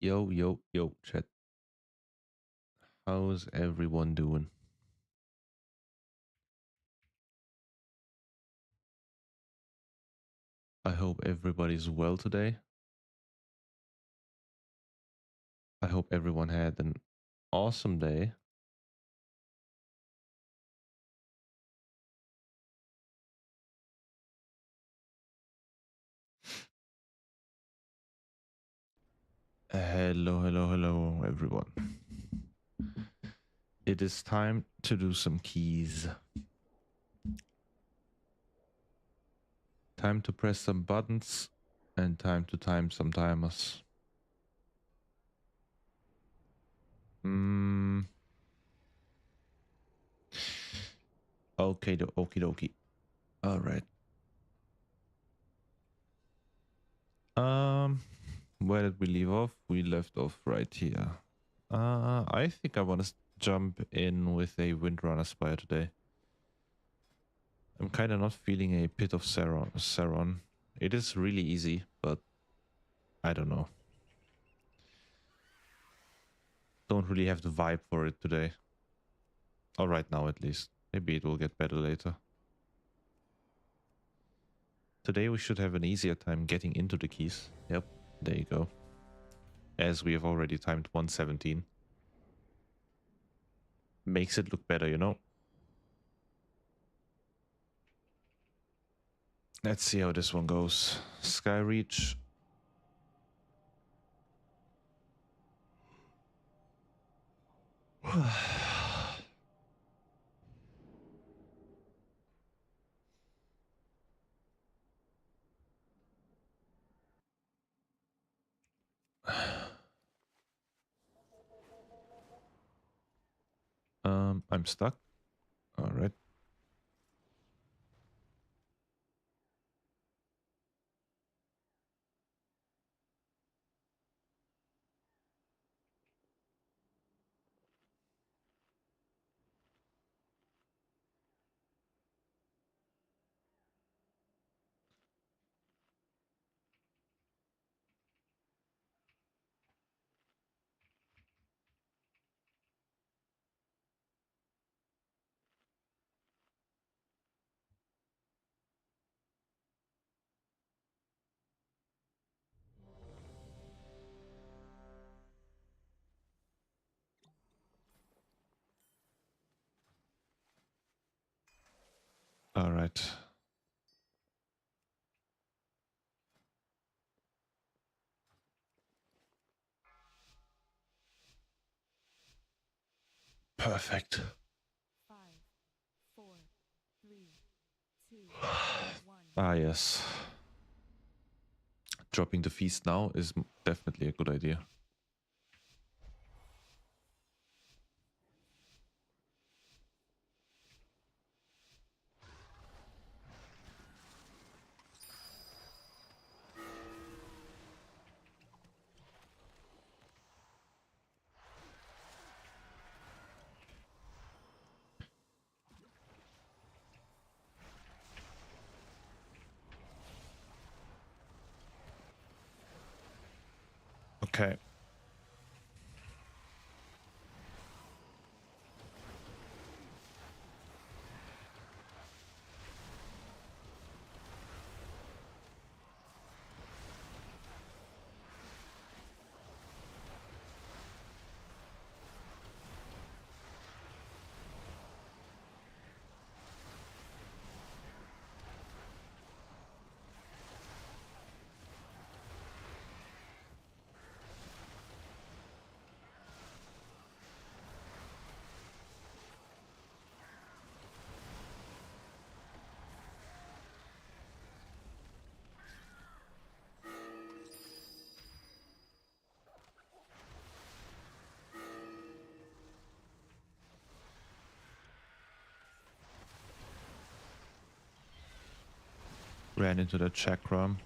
Yo, yo, yo, chat. How's everyone doing? I hope everybody's well today. I hope everyone had an awesome day. Hello, hello, hello, everyone. It is time to do some keys. Time to press some buttons and time to time some timers. Okay, okie dokie. All right. Where did we leave off? We left off right here. I think I want to jump in with a Windrunner Spire today. I'm kind of not feeling a Pit of Saron. It is really easy, but I don't know. Don't really have the vibe for it today. Or right now at least. Maybe it will get better later. Today we should have an easier time getting into the keys. Yep, there you go. As we have already timed 117. Makes it look better, you know? Let's see how this one goes. Skyreach. I'm stuck. All right. All right. Perfect. 5, 4, 3, 2, 1. Ah, yes. Dropping the feast now is definitely a good idea. Okay. Ran into the chakram.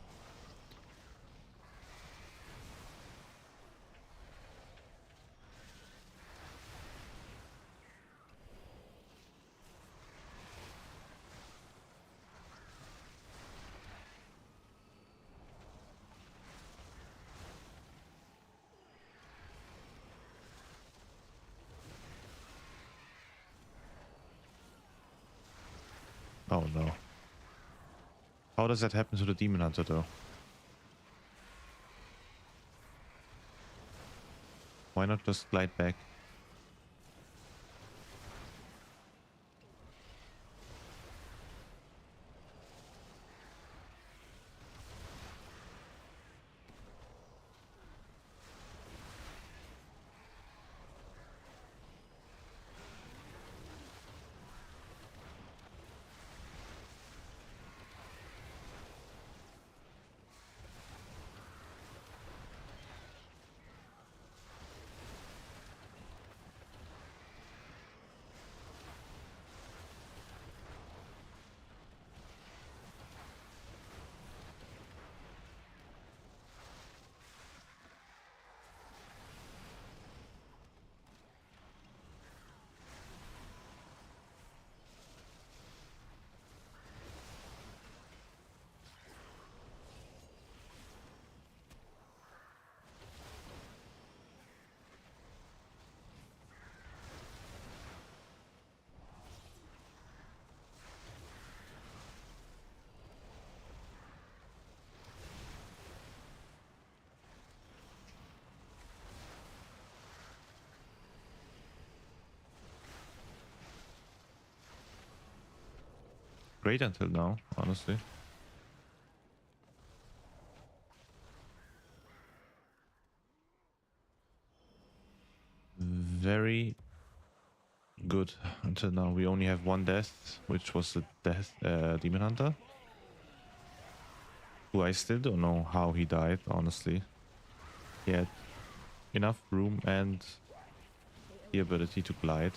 Oh no. How does that happen to the Demon Hunter though? Why not just glide back? Great until now, honestly. Very good until now. We only have one death, which was the death Demon Hunter. Who I still don't know how he died, honestly. He had enough room and the ability to glide.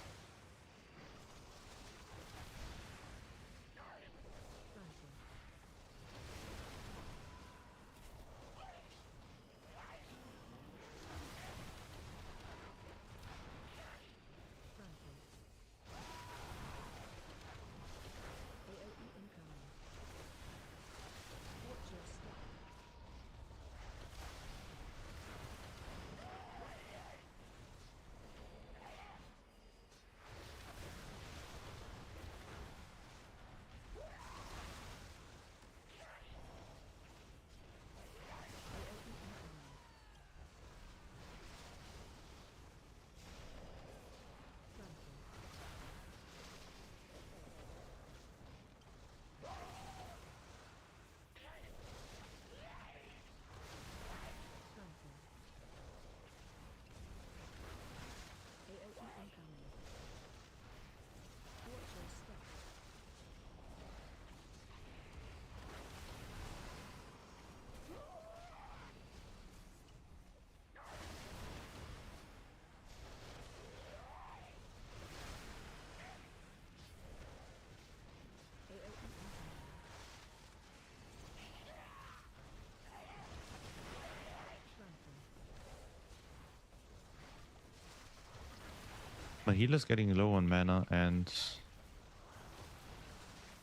My healer's getting low on mana and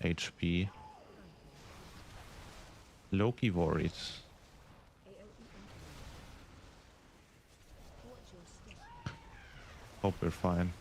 HP. Loki worried. Hope we're fine.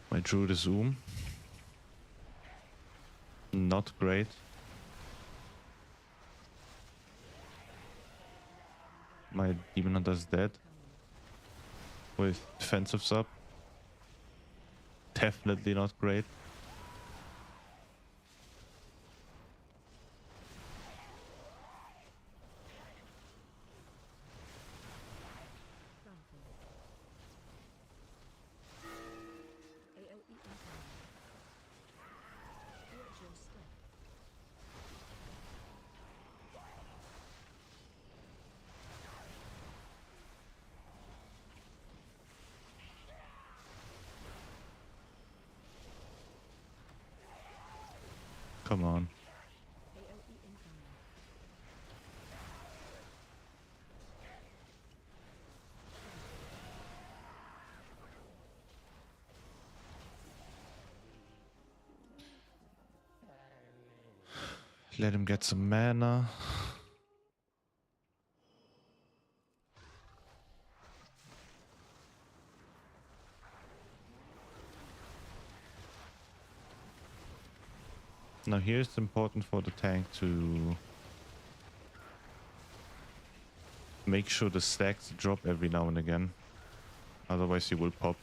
I drew the zoom. Not great. My Demon Hunter's dead. With defensives up. Definitely not great. Come on. AOE incoming. Let him get some mana. Now here it's important for the tank to make sure the stacks drop every now and again. Otherwise he will pop.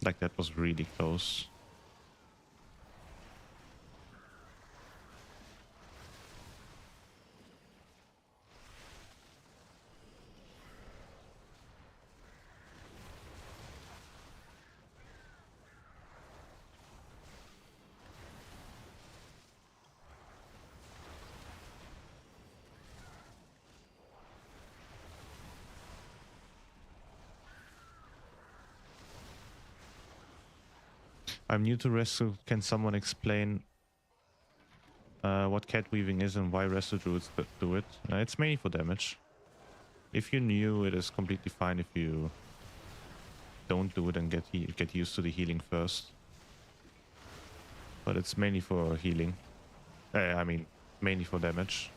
Like that was really close. I'm new to Resto. Can someone explain what cat weaving is and why Resto druids do it? It's mainly for damage. If you're new, it is completely fine if you don't do it and get used to the healing first. But it's mainly for healing. I mean, mainly for damage.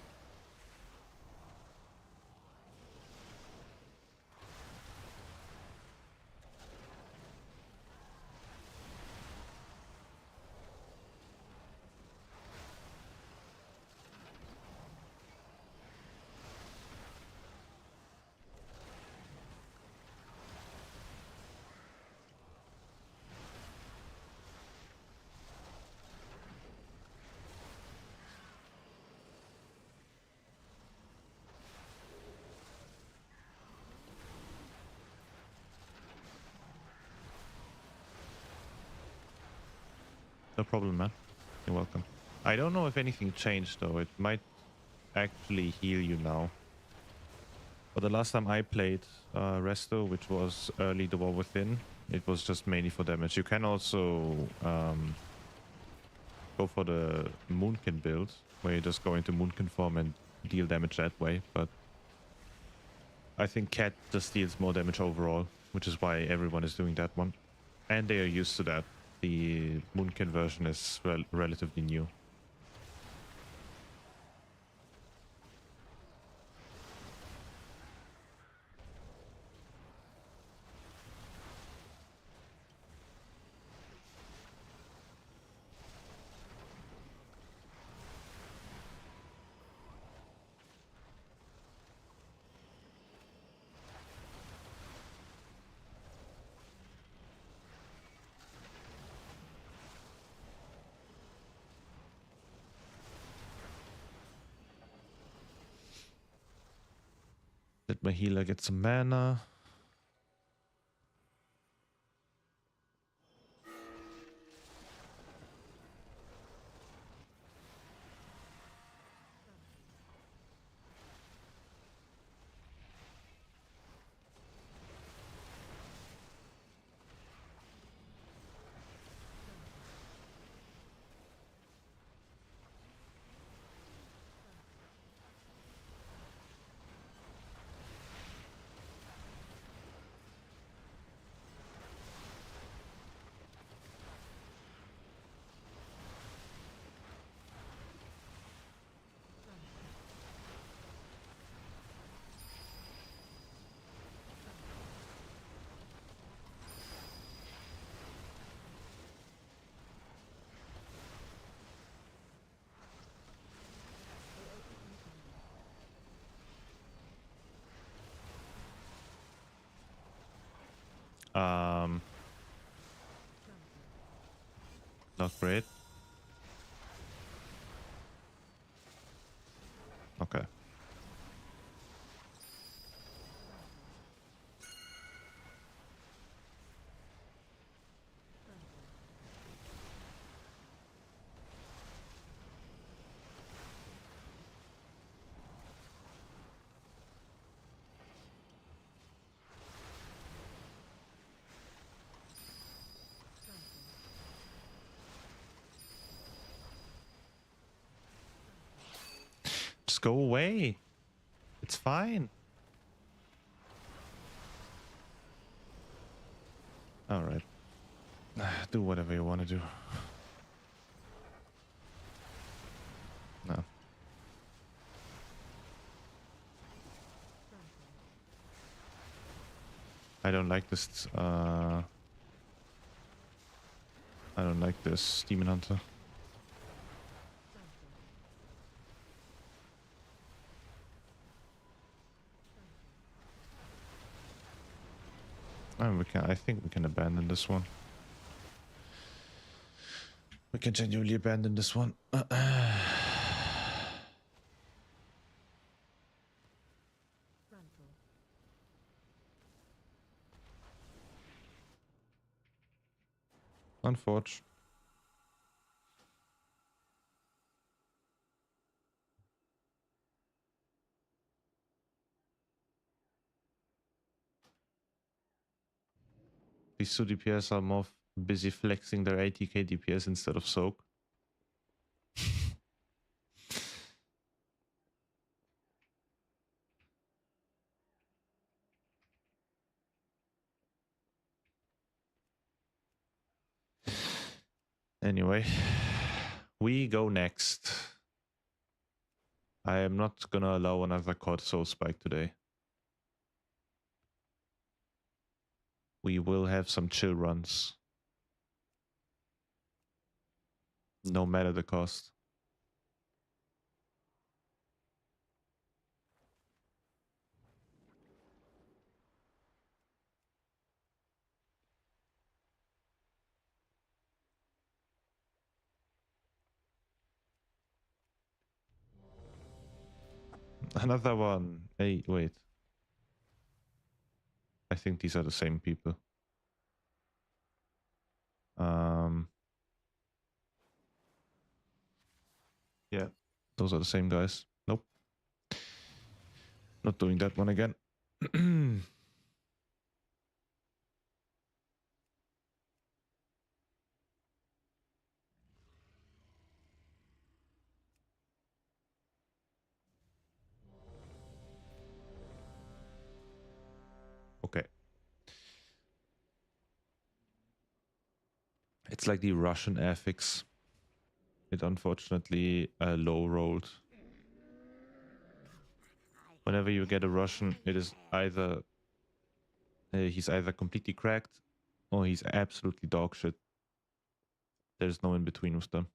No problem, man. You're welcome. I don't know if anything changed, though. It might actually heal you now. But the last time I played Resto, which was early The War Within, it was just mainly for damage. You can also go for the Moonkin build, where you just go into Moonkin form and deal damage that way. But I think Cat just deals more damage overall, which is why everyone is doing that one. And they are used to that. The Moonkin version is relatively new. Let my healer get some mana. Not great. Okay. Just go away. It's fine. All right. Do whatever you want to do. No. I don't like this. I don't like this Demon Hunter. I think we can abandon this one. We can genuinely abandon this one. Unfortunate. These two DPS are more busy flexing their 80k DPS instead of soak. Anyway, we go next. I am not gonna allow another cortisol spike today. We will have some chill runs. No matter the cost. Another one. Hey, wait. I think these are the same people. Yeah, those are the same guys. Nope. Not doing that one again. Okay. It's like the Russian affix. It unfortunately low rolled. Whenever you get a Russian, it is either he's either completely cracked or he's absolutely dog shit. There's no in between with them.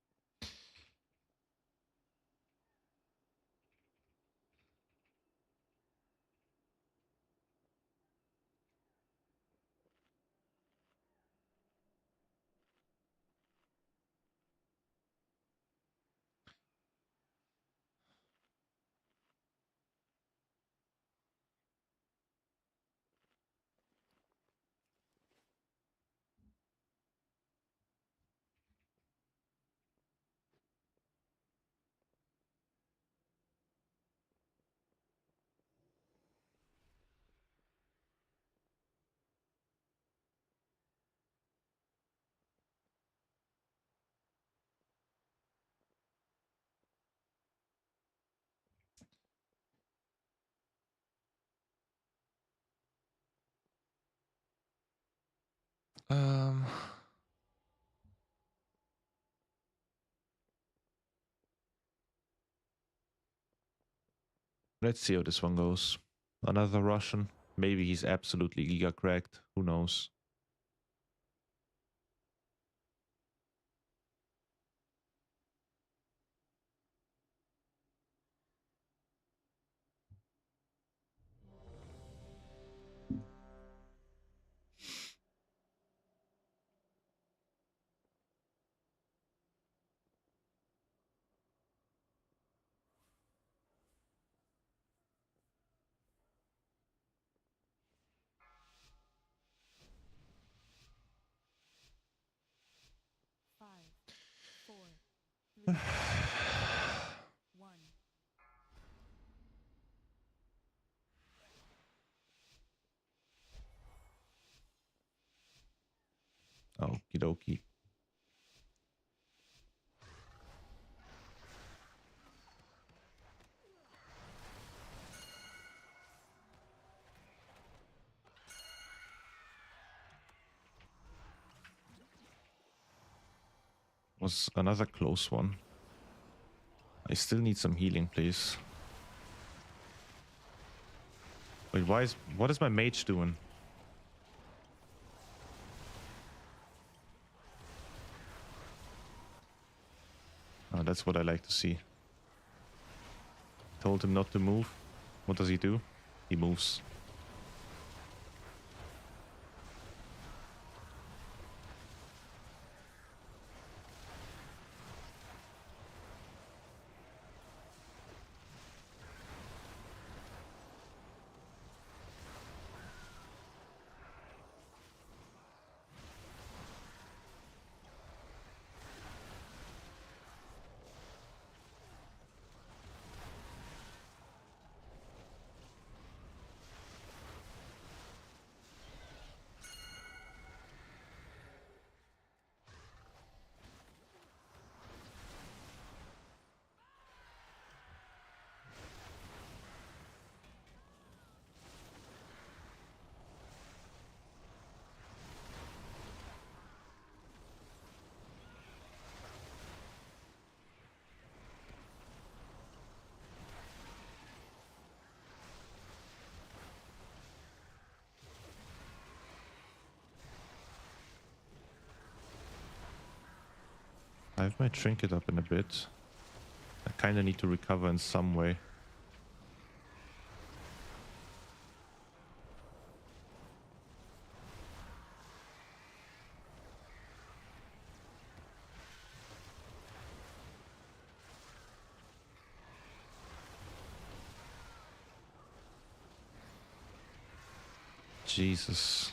Um, let's see how this one goes. Another Russian. Maybe he's absolutely giga cracked. Who knows? Five, four, three, one. Okie dokie. was another close one. I still need some healing, please. Wait, what is my mage doing? Oh, that's what I like to see. Told him not to move. What does he do? He moves. I have my trinket up in a bit. I kind of need to recover in some way. Jesus.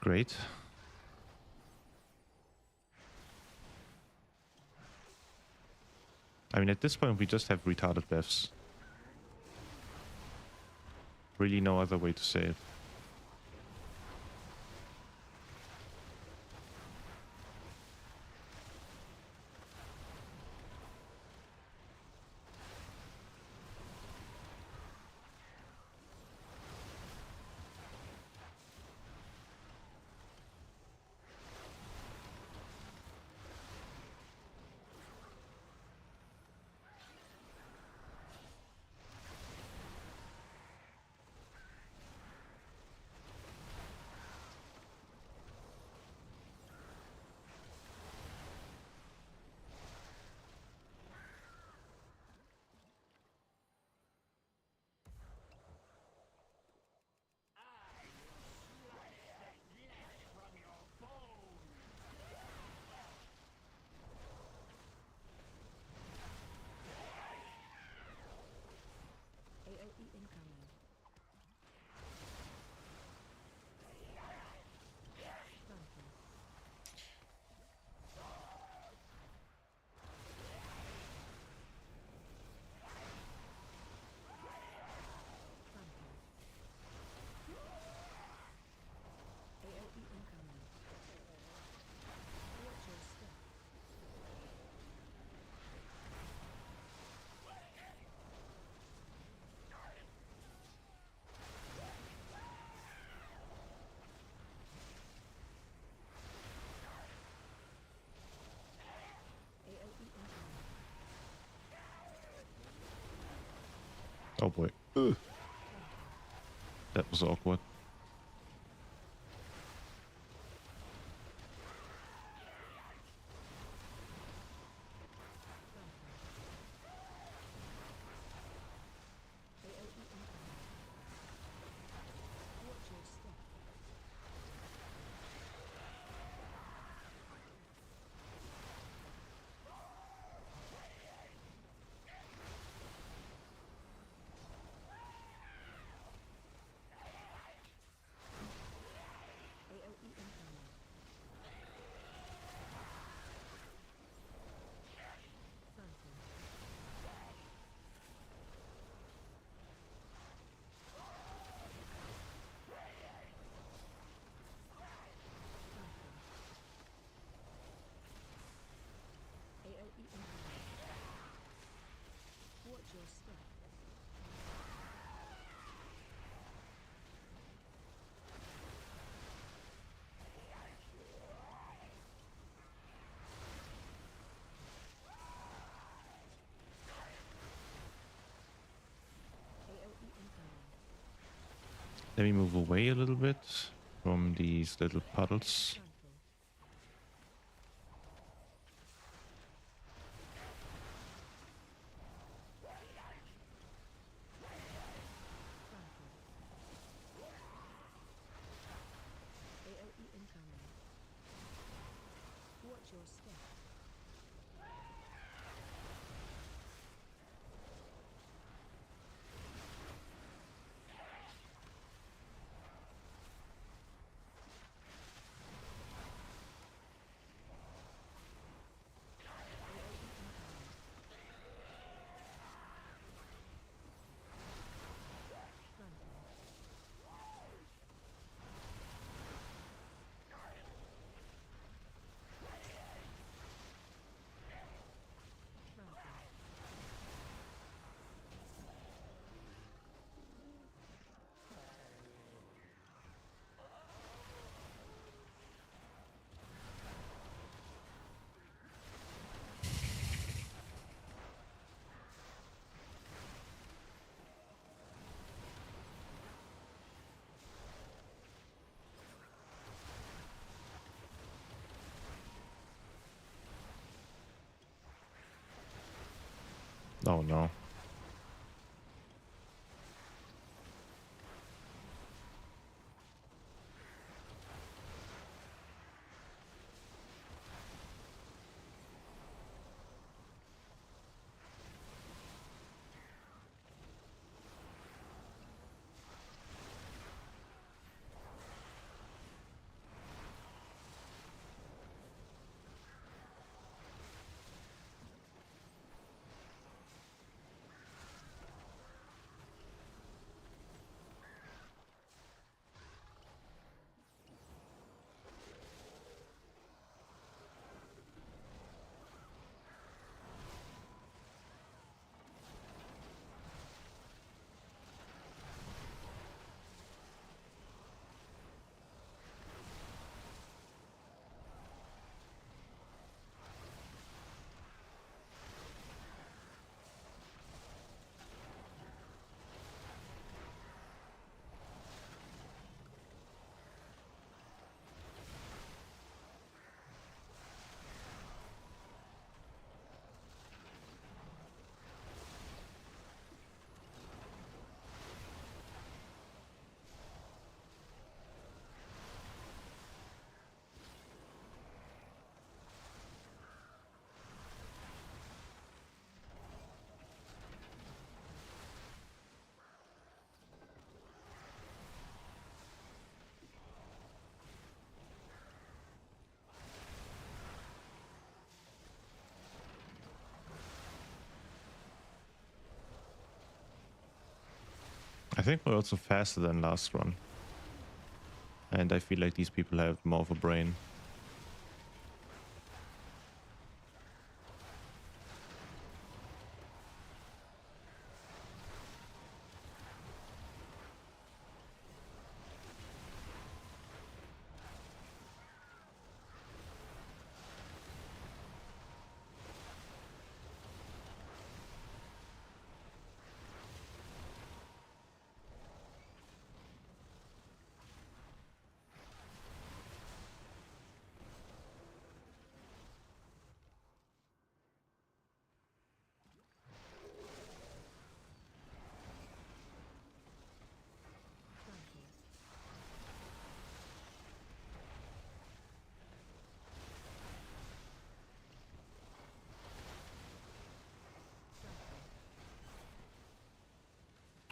Great. I mean, at this point, we just have retarded deaths. Really no other way to say it. AOE incoming. Planting. Planting. AOE incoming. Watch your step. AOE incoming. Oh boy. Ugh. That was awkward. AOE incoming. Watch your step. Let me move away a little bit from these little puddles. Frontal. Frontal. AOE incoming. Watch your step. Oh no. I think we're also faster than last run. And I feel like these people have more of a brain.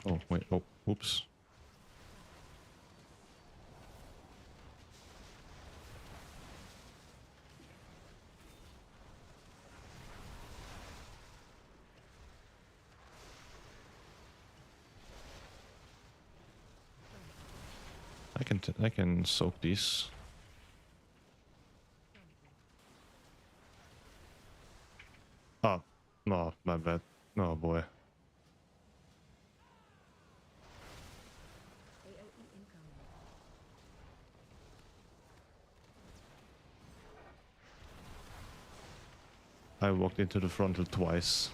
Oh, wait. Oh, oops. I can soak these. Oh, no, my bad. Oh boy. AOE incoming. I walked into the frontal twice.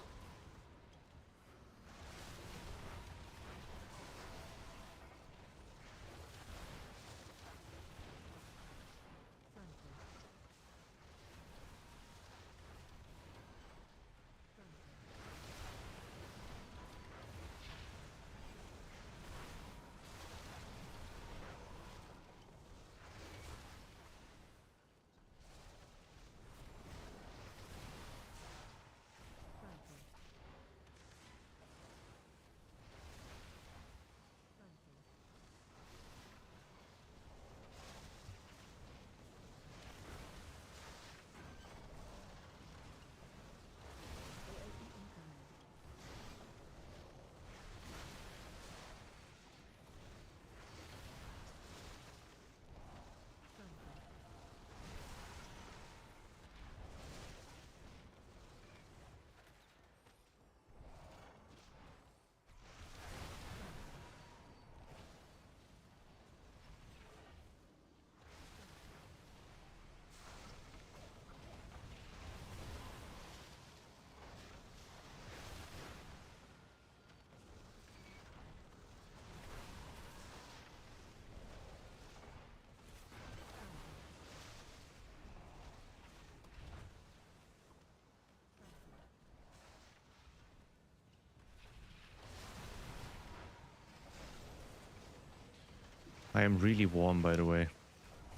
I am really warm, by the way,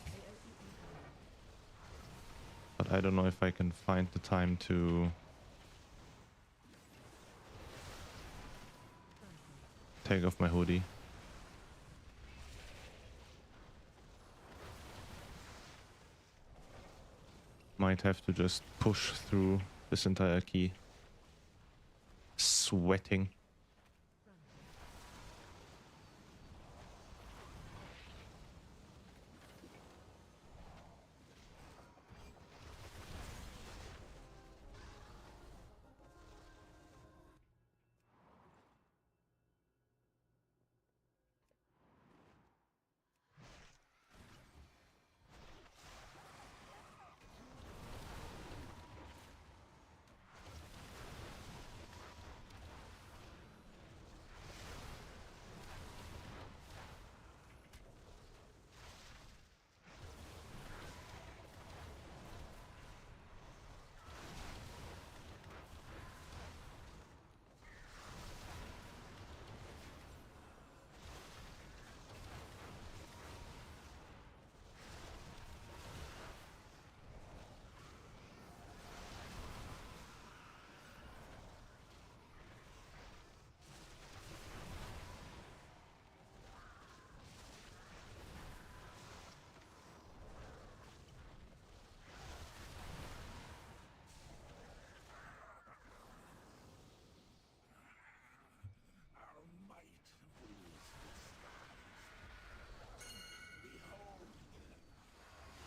AOE incoming. but I don't know if I can find the time to Flanking. take off my hoodie. Might have to just push through this entire key. Sweating. Flanking.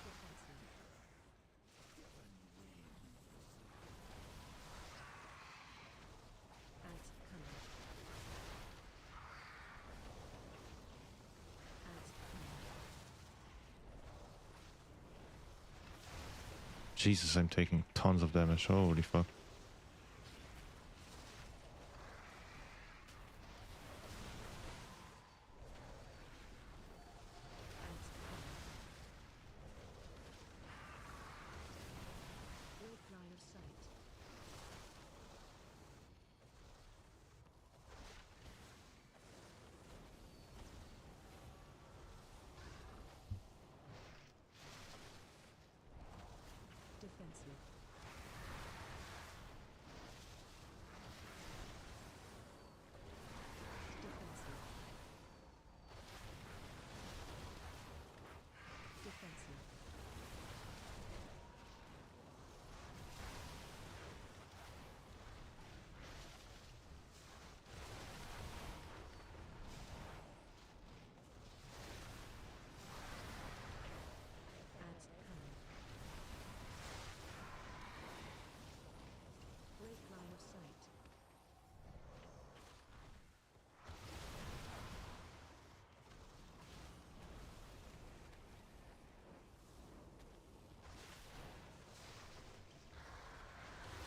Defensive. Ants coming. Ants coming. Jesus, I'm taking tons of damage. Holy fuck. Ants coming. Break line of sight. Defensive. Defensive. Defensive. Ants coming. Break line of sight.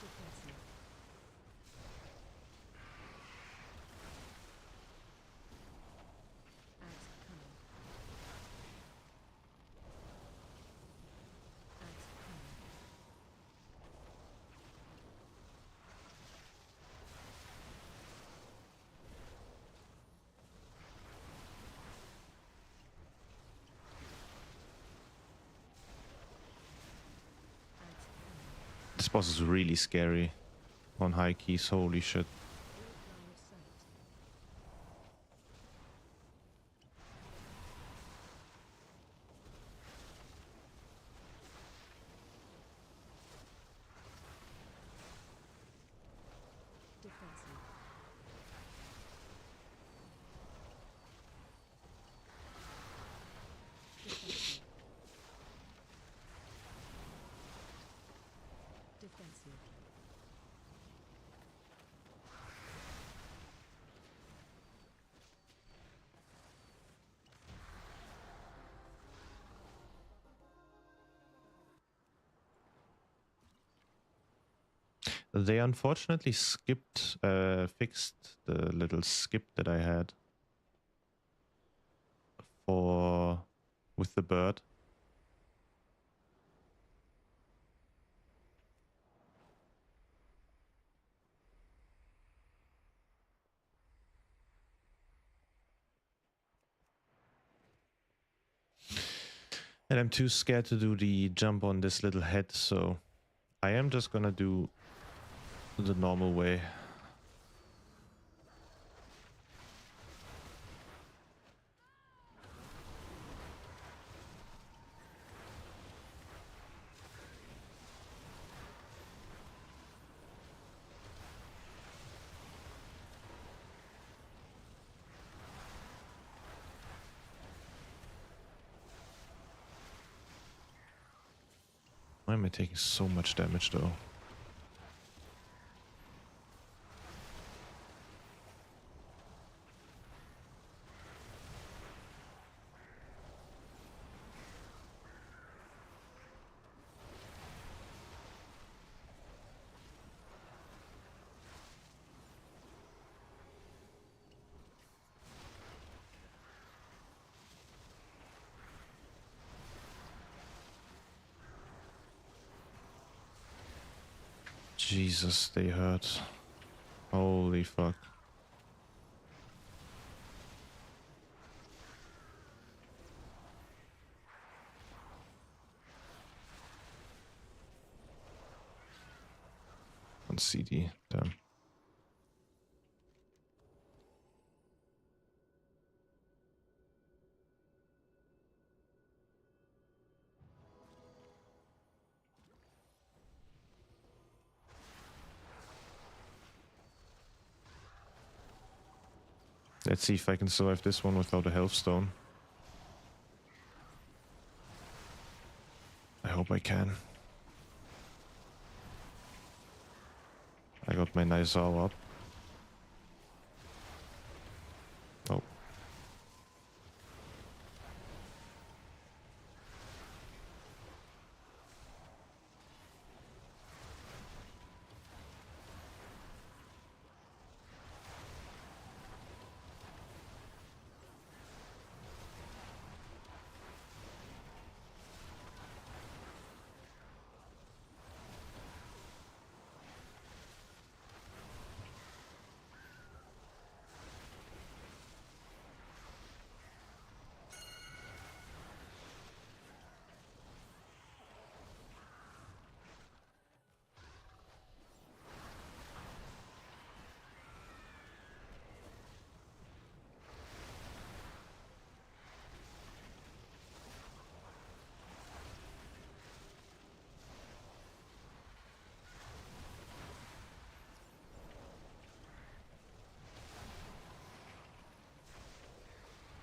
Defensive. Ants coming. Ants coming. Ants coming. This boss is really scary on high keys. Holy shit. Break line of sight. Defensive. Defensive. Defensive. They unfortunately fixed the little skip that I had for with the bird. And I'm too scared to do the jump on this little head, so I am just gonna do the normal way. Why am I taking so much damage though? Jesus, they hurt. Holy fuck. On CD, damn. Let's see if I can survive this one without a health stone. I hope I can. I got my nice all up. Oh.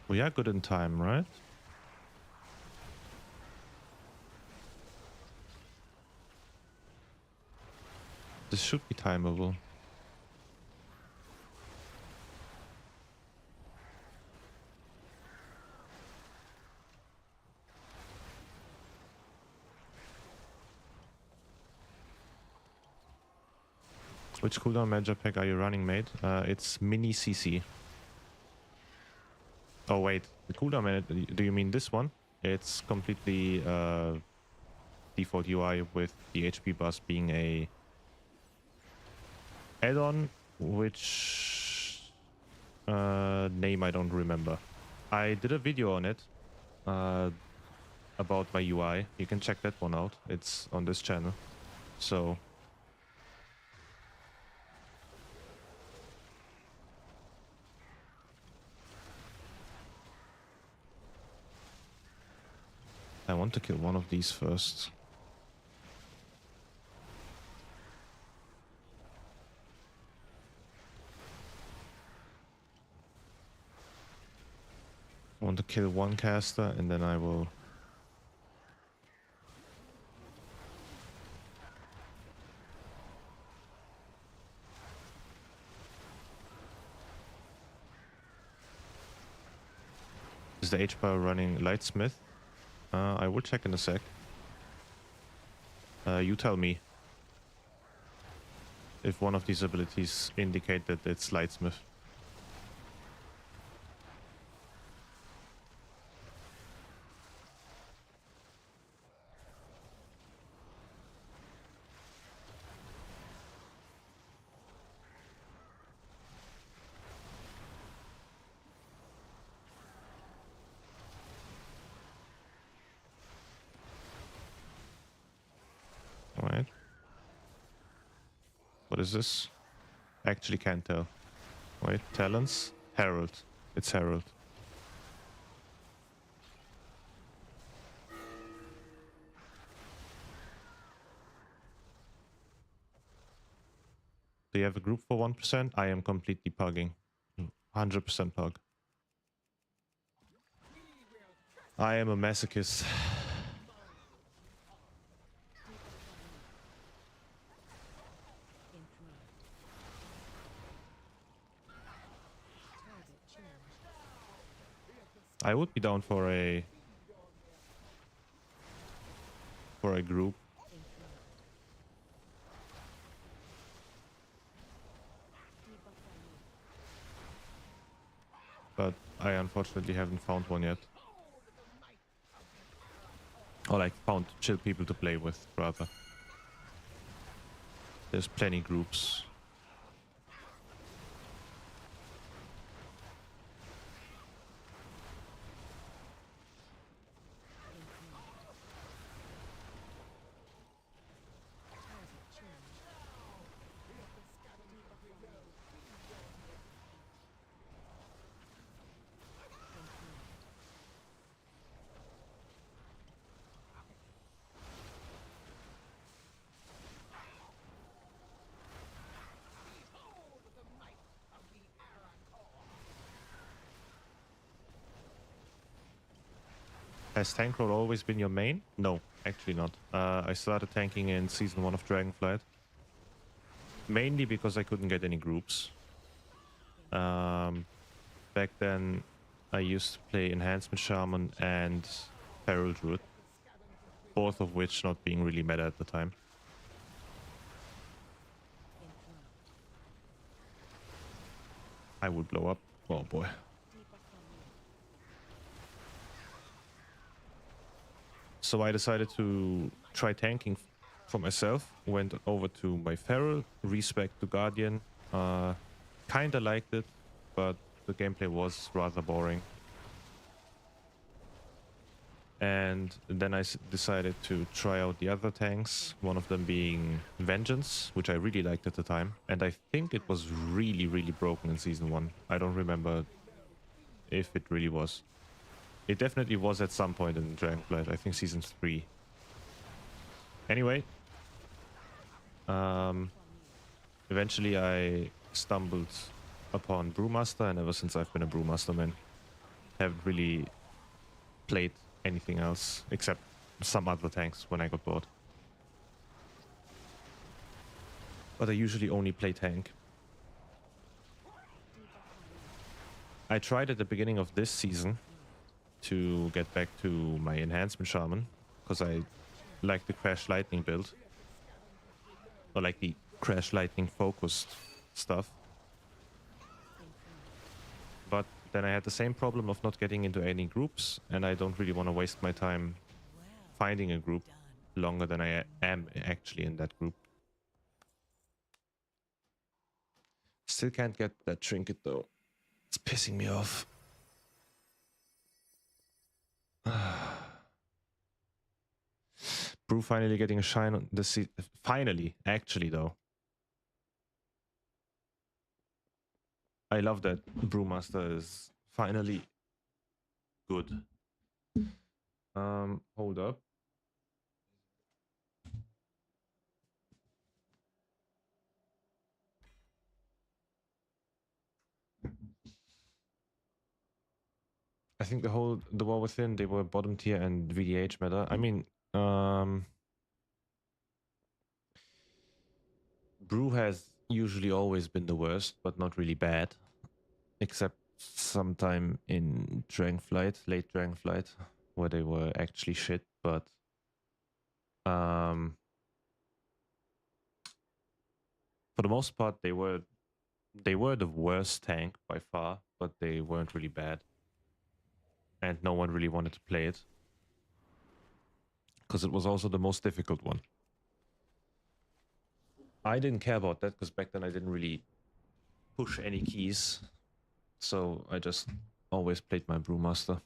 We are good in time, right? This should be timeable. Which cooldown major pack are you running, mate? It's mini CC. Oh wait, the cooldown manager, do you mean this one? It's completely default UI with the HP bus being a add-on, which name I don't remember. I did a video on it about my UI. You can check that one out. It's on this channel. So I want to kill one of these first. I want to kill one caster and then I will... Is the H-Power running Lightsmith? I will check in a sec. You tell me if one of these abilities indicate that it's Lightsmith. is this? Actually can't tell. Wait, talents? Herald. It's Herald. Do you have a group for 1%? I am completely pugging. 100% pug. I am a masochist. I would be down for a group. But I unfortunately haven't found one yet. Or like found chill people to play with, rather. There's plenty groups. Has tank role always been your main? No, actually not. I started tanking in season 1 of Dragonflight. Mainly because I couldn't get any groups. Back then, I used to play Enhancement Shaman and Feral Druid. Both of which not being really meta at the time. I would blow up. Oh boy. So I decided to try tanking for myself. Went over to my Feral, respec to Guardian. Kinda liked it, but the gameplay was rather boring. And then I decided to try out the other tanks, one of them being Vengeance, which I really liked at the time. And I think it was really, really broken in season 1. I don't remember if it really was. It definitely was at some point in Dragonflight, I think season 3. Anyway, eventually I stumbled upon Brewmaster, and ever since I've been a Brewmaster man. Haven't really played anything else except some other tanks when I got bored. But I usually only play tank. I tried at the beginning of this season to get back to my Enhancement Shaman, because I like the Crash Lightning build. Or like the Crash Lightning focused stuff. But then I had the same problem of not getting into any groups, and I don't really want to waste my time finding a group longer than I am actually in that group. Still can't get that trinket though. It's pissing me off. Brew finally getting a shine on this season. Finally, actually though. I love that Brewmaster is finally good. Hold up. I think the War Within, they were bottom tier and VDH meta. I mean, Brew has usually always been the worst, but not really bad. Except sometime in Dragonflight, late Dragonflight, where they were actually shit, but for the most part they were the worst tank by far, but they weren't really bad. And no one really wanted to play it. Because it was also the most difficult one. I didn't care about that, because back then I didn't really push any keys. So I just always played my Brewmaster.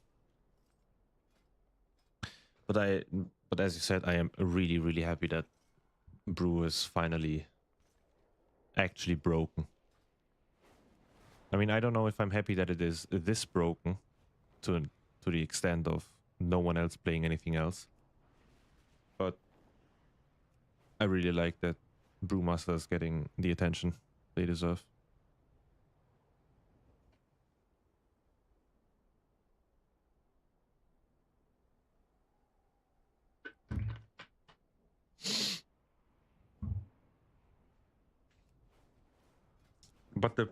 But as you said, I am really, really happy that Brew is finally actually broken. I mean, I don't know if I'm happy that it is this broken to the extent of no one else playing anything else. But I really like that Brewmaster is getting the attention they deserve. But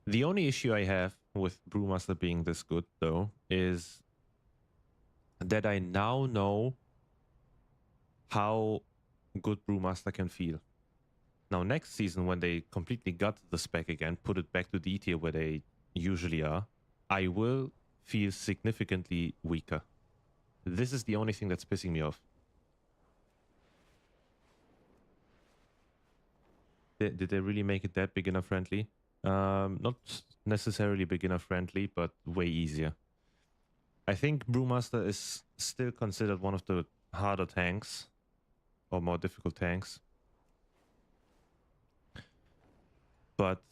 the only issue I have with Brewmaster being this good, though, is that I now know how good Brewmaster can feel. Now, next season, when they completely gut the spec again, put it back to D tier where they usually are, I will feel significantly weaker. This is the only thing that's pissing me off. Did they really make it that beginner friendly? Not necessarily beginner friendly, but way easier. I think Brewmaster is still considered one of the harder tanks or more difficult tanks. But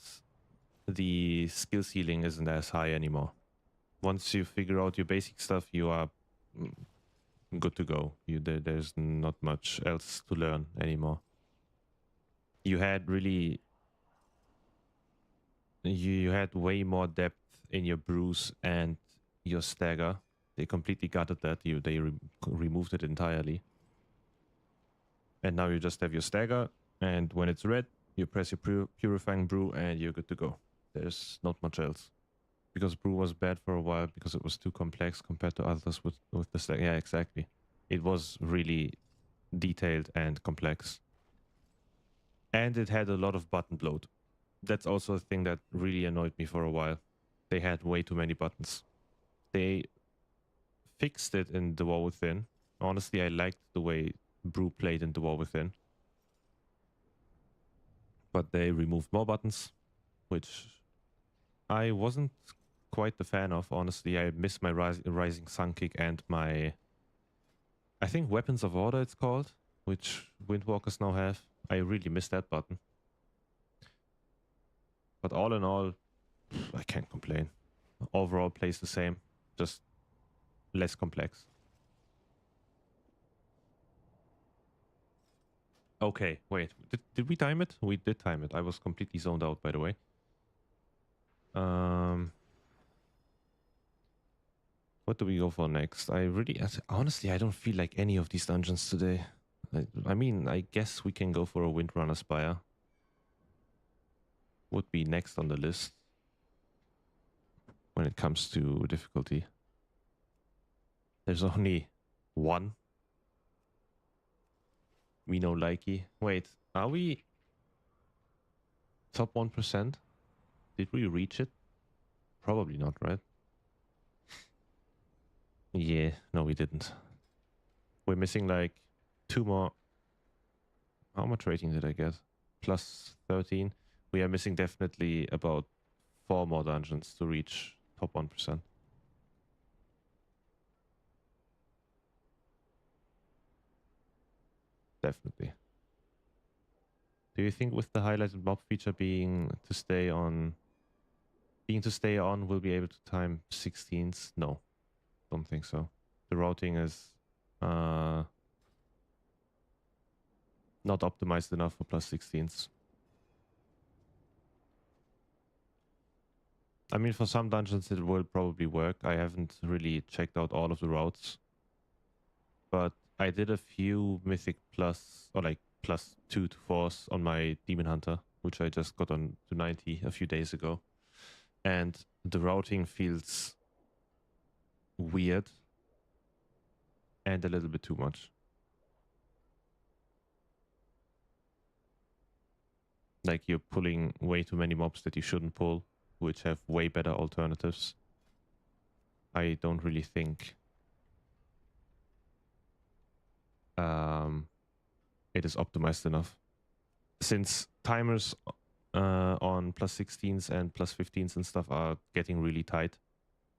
the skill ceiling isn't as high anymore. Once you figure out your basic stuff, you are good to go. There's not much else to learn anymore. You had really... You had way more depth in your brews and your stagger. They completely gutted that. They removed it entirely. And now you just have your stagger, and when it's red, you press your purifying brew and you're good to go. There's not much else. Because brew was bad for a while because it was too complex compared to others with the stagger. Yeah, exactly. It was really detailed and complex. And it had a lot of button bloat. That's also a thing that really annoyed me for a while. They had way too many buttons. They fixed it in The War Within. Honestly, I liked the way brew played in The War Within. But they removed more buttons, which I wasn't quite the fan of. Honestly, I miss my Rising Sun Kick and my... I think Weapons of Order it's called, which Windwalkers now have. I really miss that button. But all in all, I can't complain. Overall plays the same, just less complex. Okay, wait. Did we time it? We did time it. I was completely zoned out, by the way. What do we go for next? Honestly, I don't feel like any of these dungeons today. I mean, I guess we can go for a Windrunner Spire. Would be next on the list when it comes to difficulty. There's only one. We know likey. Wait, are we top 1%? Did we reach it? Probably not, right? Yeah, no, we didn't. We're missing like 2 more. How much rating did I get? Plus 13. We are missing definitely about 4 more dungeons to reach top 1%. Definitely. Do you think with the highlighted mob feature being to stay on, we'll be able to time 16s? No, don't think so. The routing is not optimized enough for plus 16s. I mean, for some dungeons it will probably work. I haven't really checked out all of the routes, but I did a few mythic plus, or like plus 2 to 4s on my Demon Hunter, which I just got on to 90 a few days ago. And the routing feels weird and a little bit too much. Like you're pulling way too many mobs that you shouldn't pull, which have way better alternatives. I don't really think it is optimized enough. Since timers on plus 16s and plus 15s and stuff are getting really tight,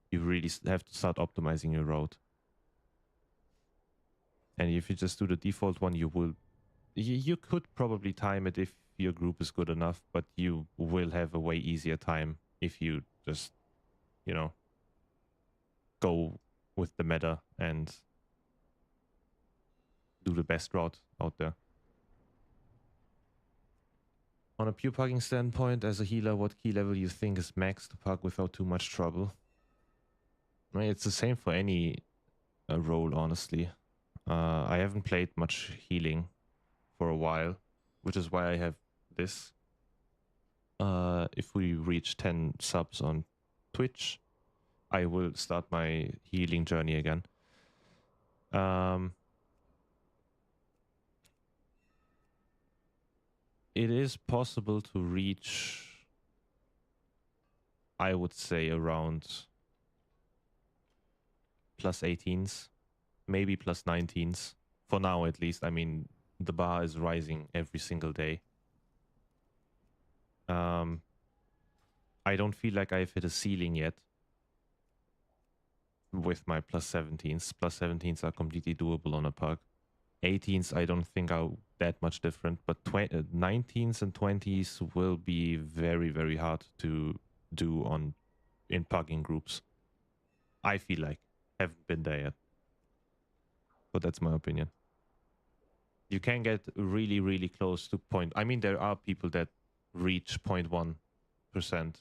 you really have to start optimizing your route. And if you just do the default one, you could probably time it if your group is good enough, but you will have a way easier time if you just, you know, go with the meta and do the best route out there. On a pure pugging standpoint, as a healer, what key level you think is max to pug without too much trouble? I mean, it's the same for any role, honestly. I haven't played much healing for a while, which is why I have this. If we reach 10 subs on Twitch, I will start my healing journey again. It is possible to reach, I would say, around plus 18s, maybe plus 19s. For now, at least. I mean, the bar is rising every single day. I don't feel like I've hit a ceiling yet with my plus 17s. Plus 17s are completely doable on a pug. 18s I don't think are that much different, but 19s and 20s will be very, very hard to do in pugging groups. I feel like. Haven't been there yet. But that's my opinion. You can get really, really close to point. I mean, there are people that reach 0.1%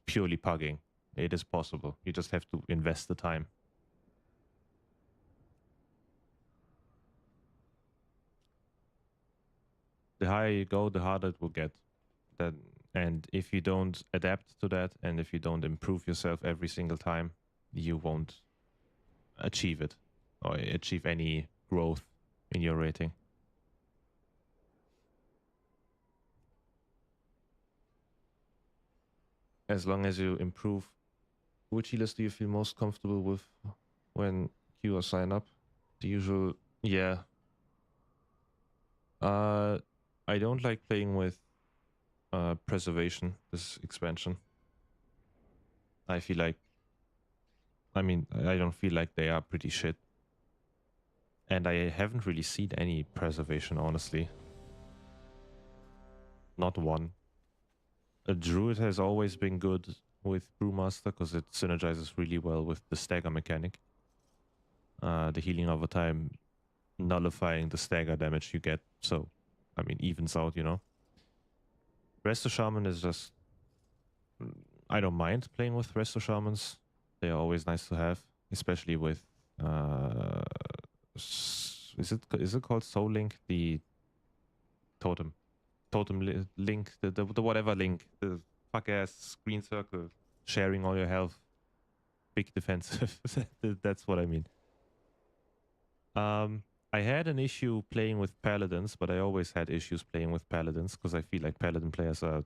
purely pugging. It is possible. You just have to invest the time. The higher you go, the harder it will get. And if you don't adapt to that, and if you don't improve yourself every single time, you won't achieve it or achieve any growth in your rating. As long as you improve. Which healers do you feel most comfortable with when you or sign up? The usual, yeah. I don't like playing with preservation, this expansion. I feel like, I mean, I don't feel like they are pretty shit. And I haven't really seen any preservation, honestly. Not one. A druid has always been good with Brewmaster because it synergizes really well with the stagger mechanic. The healing over time nullifying the stagger damage you get. So, I mean, evens out, you know. Resto Shaman is just... I don't mind playing with Resto Shamans. They are always nice to have, especially with... is it called Soul Link? The totem link, the whatever link, the fuck ass screen circle, sharing all your health, big defensive. That's what I mean. I had an issue playing with paladins, but I always had issues playing with paladins because I feel like paladin players are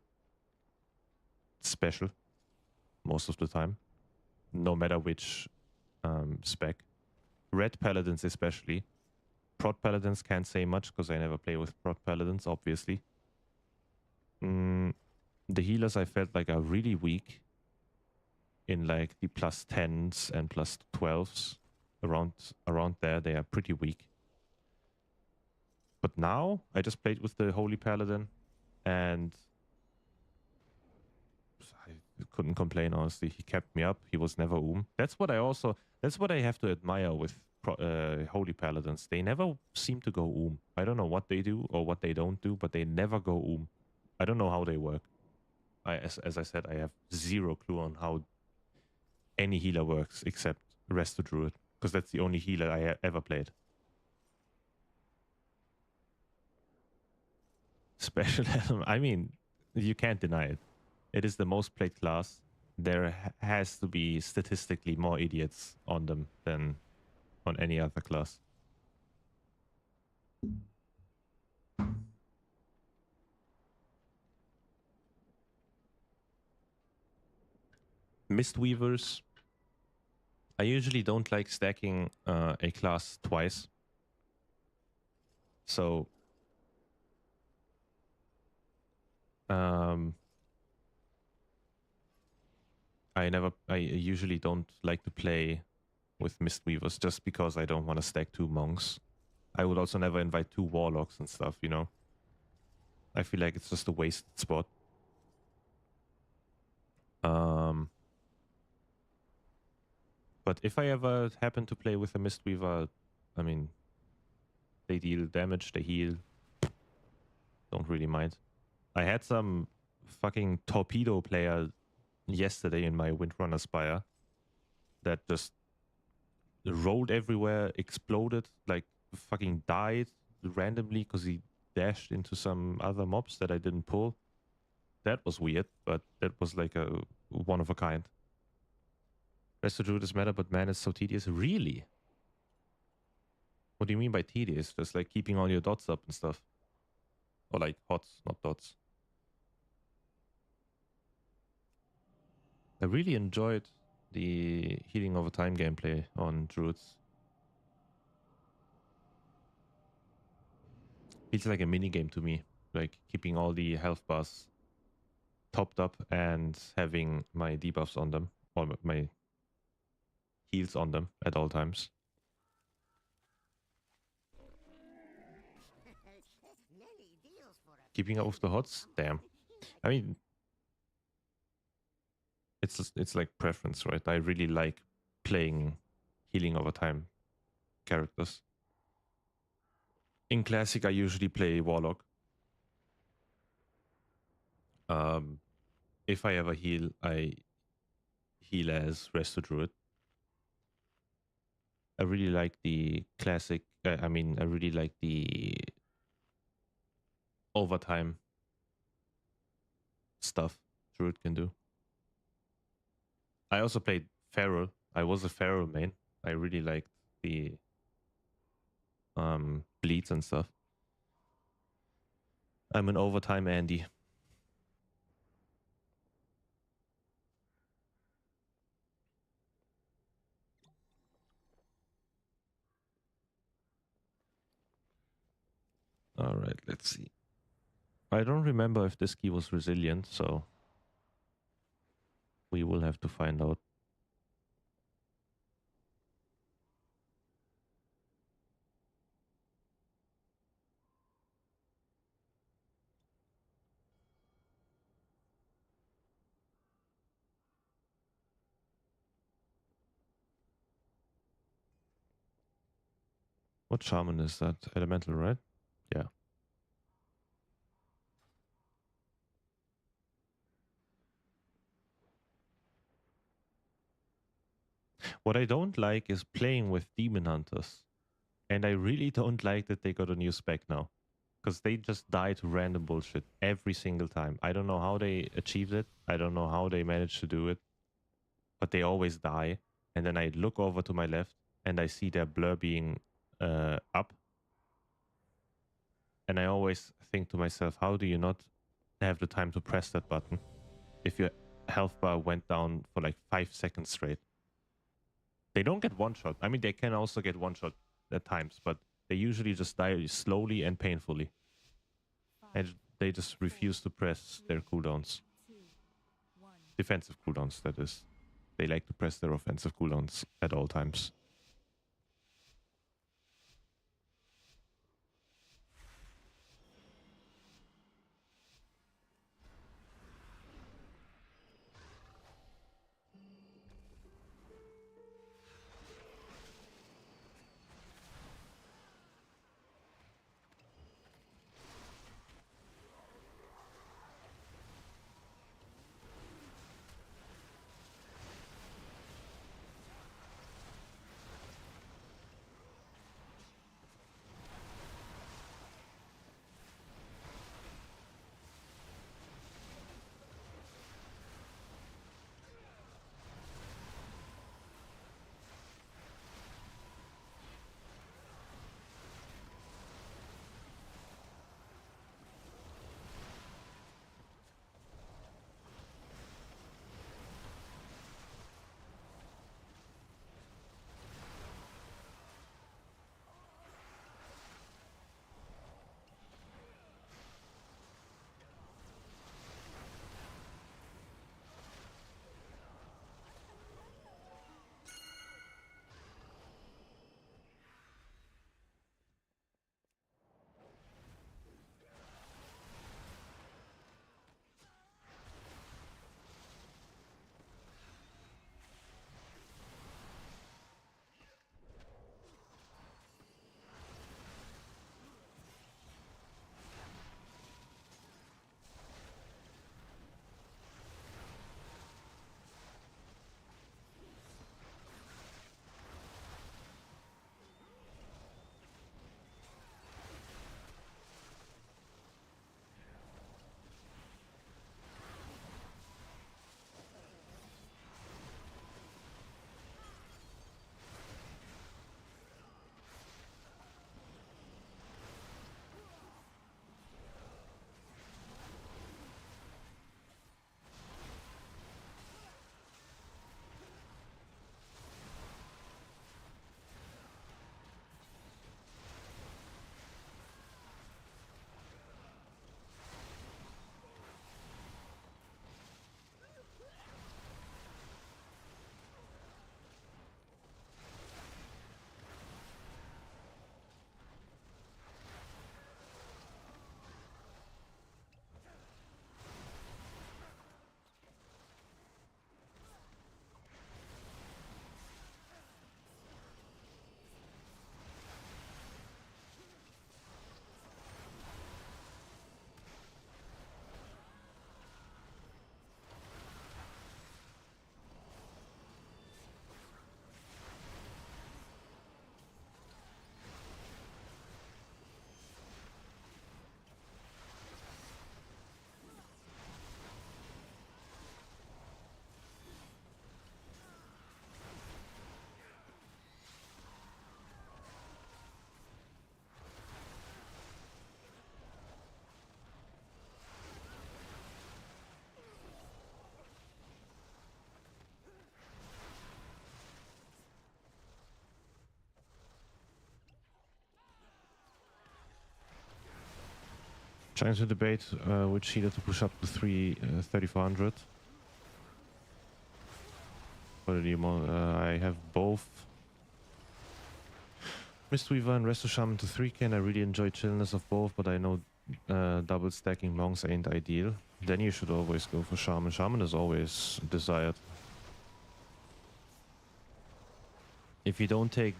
special most of the time, no matter which spec. Red paladins especially. Prot paladins can't say much because I never play with prot paladins, obviously. The healers I felt like are really weak in like the plus 10s and plus 12s. Around there, they are pretty weak. But now, I just played with the Holy Paladin, and I couldn't complain, honestly. He kept me up. He was never That's what I have to admire with Holy Paladins. They never seem to go I don't know what they do or what they don't do, but they never go I don't know how they work. As I said, I have zero clue on how any healer works except Resto Druid, because that's the only healer I ever played. Special element. I mean, you can't deny it. It is the most played class. There has to be statistically more idiots on them than on any other class. Mistweavers. I usually don't like stacking a class twice. So I usually don't like to play with Mistweavers just because I don't want to stack two monks. I would also never invite 2 warlocks and stuff, you know? I feel like it's just a wasted spot. But if I ever happen to play with a Mistweaver, I mean, they deal damage, they heal. Don't really mind. I had some fucking torpedo player yesterday in my Windrunner Spire that just rolled everywhere, exploded, like fucking died randomly because he dashed into some other mobs that I didn't pull. That was weird, but that was like a one of a kind. Rest Druid is meta, but man, it's so tedious. Really? What do you mean by tedious? Just like keeping all your dots up and stuff. Or like hots, not dots. I really enjoyed the healing over time gameplay on Druids. Feels like a mini game to me. Like keeping all the health bars topped up and having my debuffs on them. Or my heals on them at all times. Keeping up with the hots? Damn. I mean, it's like preference, right? I really like playing healing over time characters. In Classic, I usually play Warlock. If I ever heal, I heal as Resto Druid. I really like the Classic. I mean, I really like the overtime stuff Druid can do. I also played Feral. I was a Feral main. I really liked the bleeds and stuff. I'm an overtime Andy. All right, let's see. I don't remember if this key was resilient, so we will have to find out. What shaman is that? Elemental, right? Yeah. What I don't like is playing with demon hunters. And I really don't like that they got a new spec now. Because they just die to random bullshit every single time. I don't know how they achieved it. I don't know how they managed to do it. But they always die. And then I look over to my left and I see their blur being up. And I always think to myself, how do you not have the time to press that button if your health bar went down for like 5 seconds straight? They don't get one shot. I mean, they can also get one shot at times, but they usually just die slowly and painfully. And they just refuse to press their cooldowns. Defensive cooldowns, that is. They like to press their offensive cooldowns at all times. Trying to debate which healer to push up to 3400. I have both Mistweaver and Resto Shaman to 3k, and I really enjoy chillness of both, but I know double stacking monks ain't ideal. Then you should always go for Shaman. Shaman is always desired. If you don't take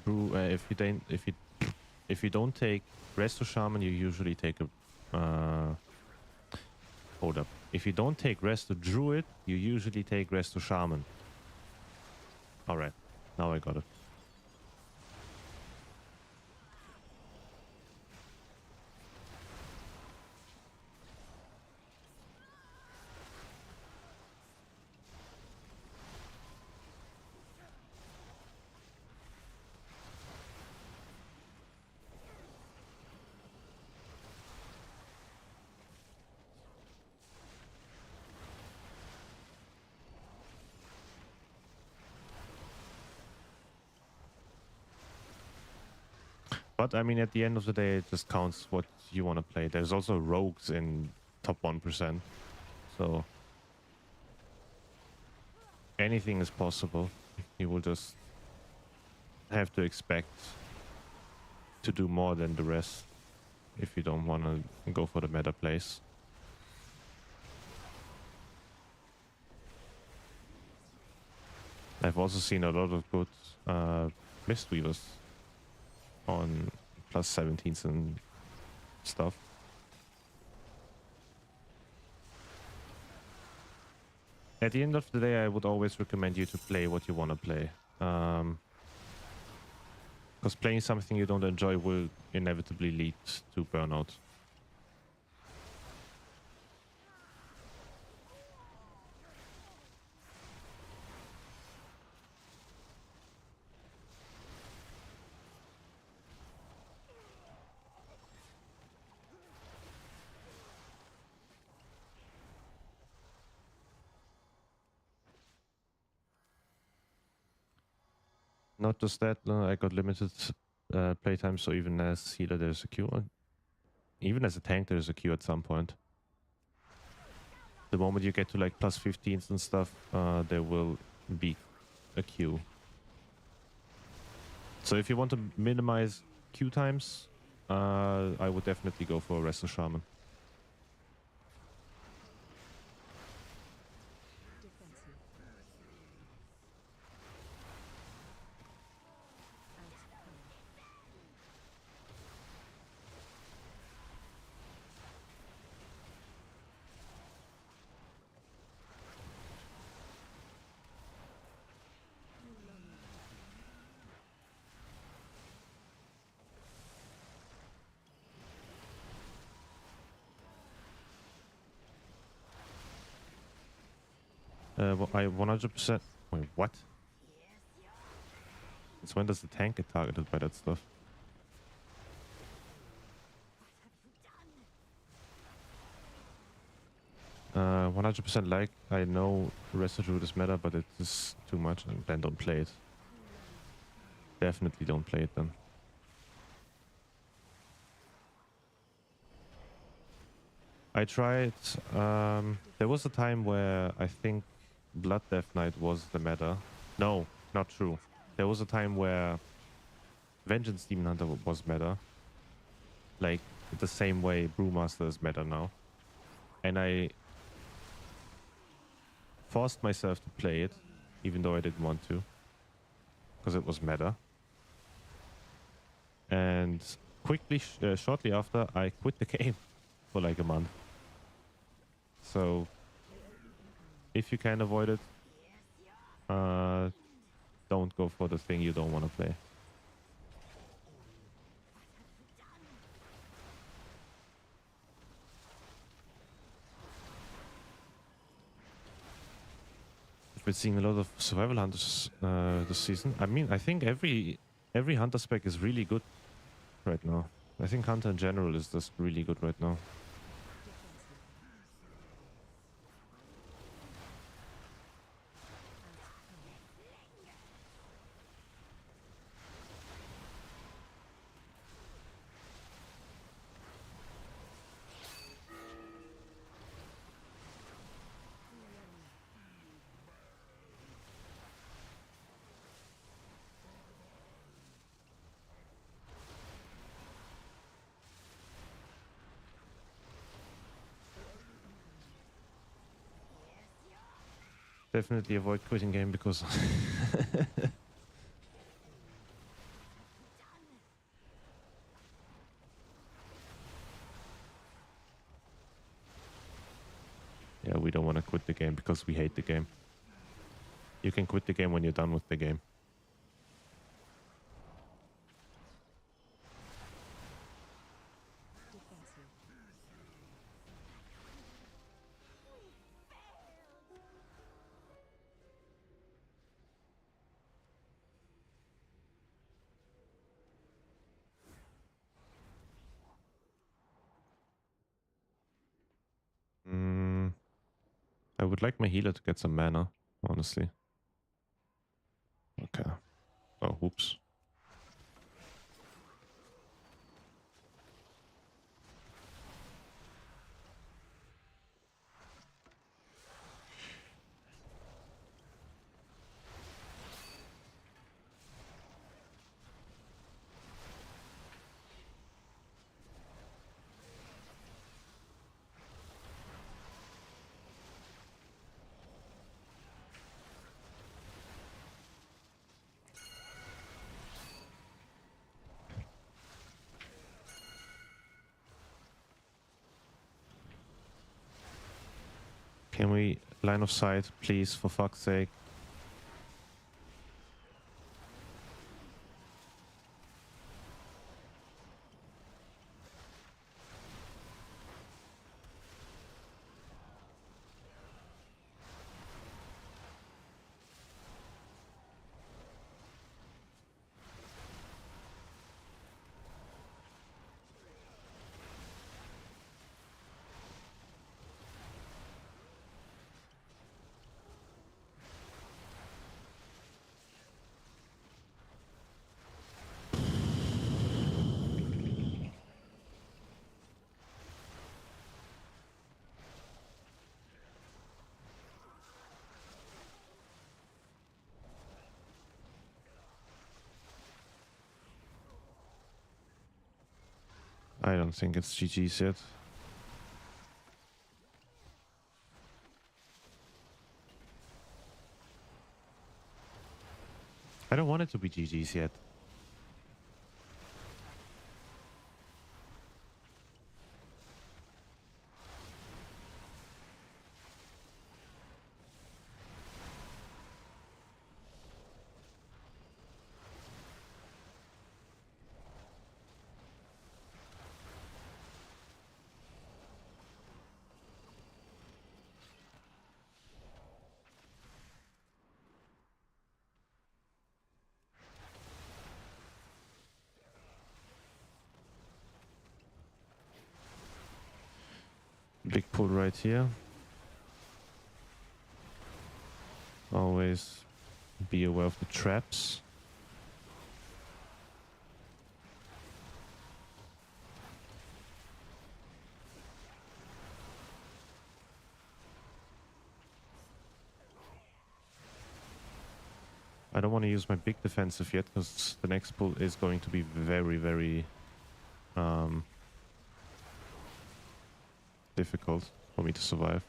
if you don't take Resto Shaman, you usually take a hold up. If you don't take Resto Druid, you usually take Resto Shaman. Alright, now I got it. But I mean, at the end of the day, it just counts what you want to play. There's also rogues in top 1%. So anything is possible. You will just have to expect to do more than the rest if you don't want to go for the meta plays. I've also seen a lot of good Mistweavers on plus 17s and stuff. At the end of the day, I would always recommend you to play what you want to play. Because playing something you don't enjoy will inevitably lead to burnout. Not just that, I got limited playtime, so even as healer there's a queue. Even as a tank there's a queue at some point. The moment you get to like plus 15s and stuff, there will be a queue. So if you want to minimize queue times, I would definitely go for a Resto Shaman. Defensive. I 100%... Wait, what? Since when does the tank get targeted by that stuff? 100% like, I know Residue is meta, but it is too much, and then don't play it. Definitely don't play it then. I tried, there was a time where I think Blood Death Knight was the meta. No, not true. There was a time where Vengeance Demon Hunter was meta. Like, the same way Brewmaster is meta now. And I forced myself to play it, even though I didn't want to. Because it was meta. And quickly, shortly after, I quit the game for like a month. So, if you can avoid it, don't go for the thing you don't want to play. I've been seeing a lot of survival hunters this season. I mean, I think every hunter spec is really good right now. I think hunter in general is just really good right now. Definitely avoid quitting game because yeah, we don't want to quit the game because we hate the game. You can quit the game when you're done with the game. Defensive. I would like my healer to get some mana, honestly. Okay. Oh, whoops. Can we line of sight, please, for fuck's sake? I don't think it's GG's yet. I don't want it to be GG's yet. Big pull right here. Always be aware of the traps. I don't want to use my big defensive yet because the next pull is going to be very, very difficult for me to survive.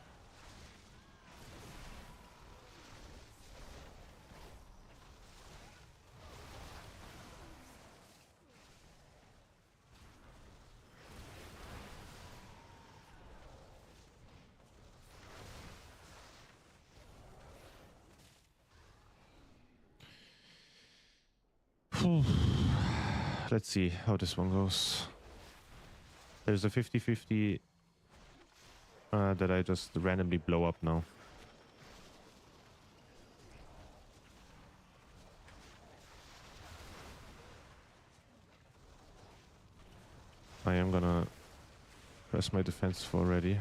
Let's see how this one goes. There's a 50-50 that I just randomly blow up now. I am gonna press my defense for ready.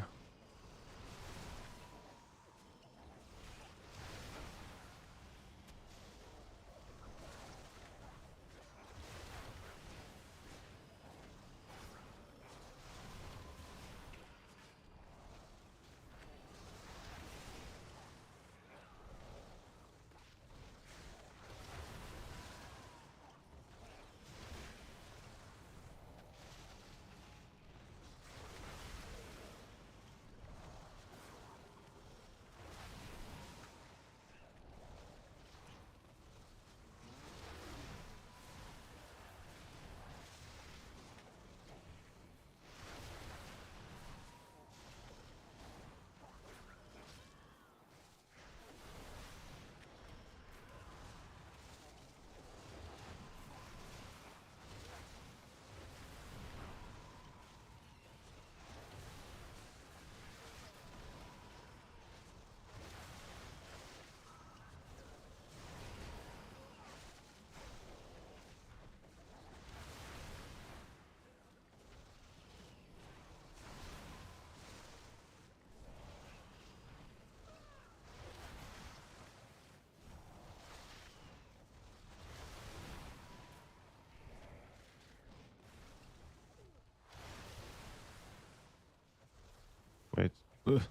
Ugh.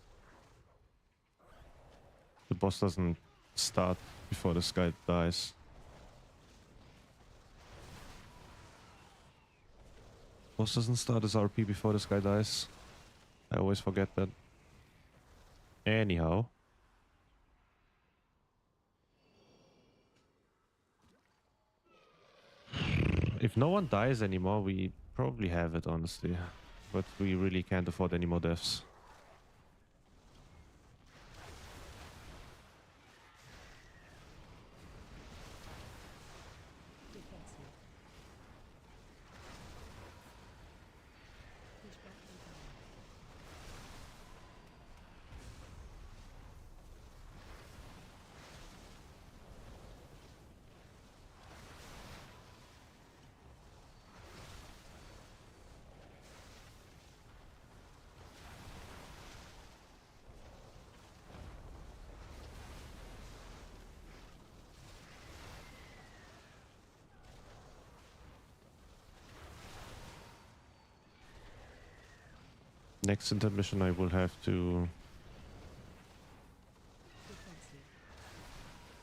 The boss doesn't start before this guy dies. Boss doesn't start his RP before this guy dies. I always forget that. Anyhow. If no one dies anymore, we probably have it, honestly. But we really can't afford any more deaths. Defensive. Pushback incoming. Next intermission I will have to... Defensive.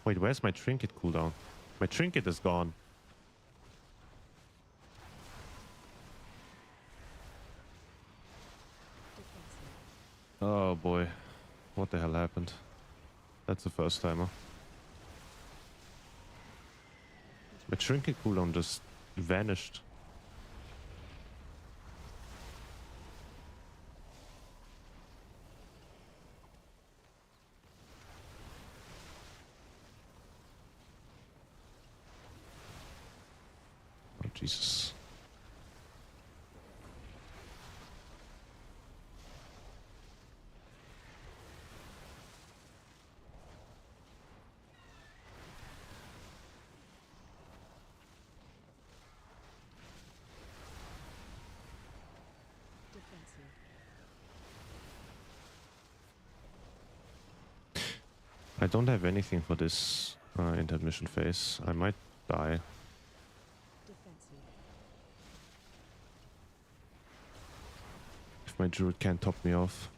Wait, where's my trinket cooldown? My trinket is gone. Defensive. Oh boy. What the hell happened? That's the first timer. My trinket cooldown just vanished. Oh Jesus. Defensive. I don't have anything for this intermission phase. I might die. Defensive. If my druid can't top me off.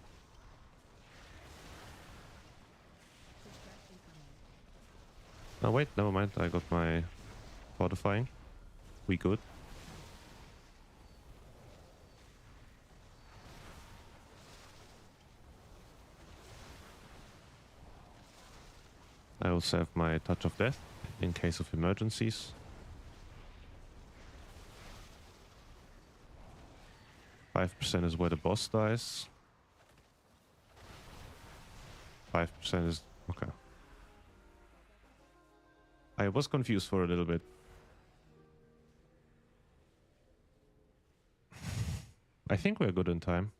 Pushback incoming. Oh wait, never mind. I got my fortifying. We good. I also have my touch of death in case of emergencies. 5% is where the boss dies. 5% is... okay. I was confused for a little bit. I think we're good in time.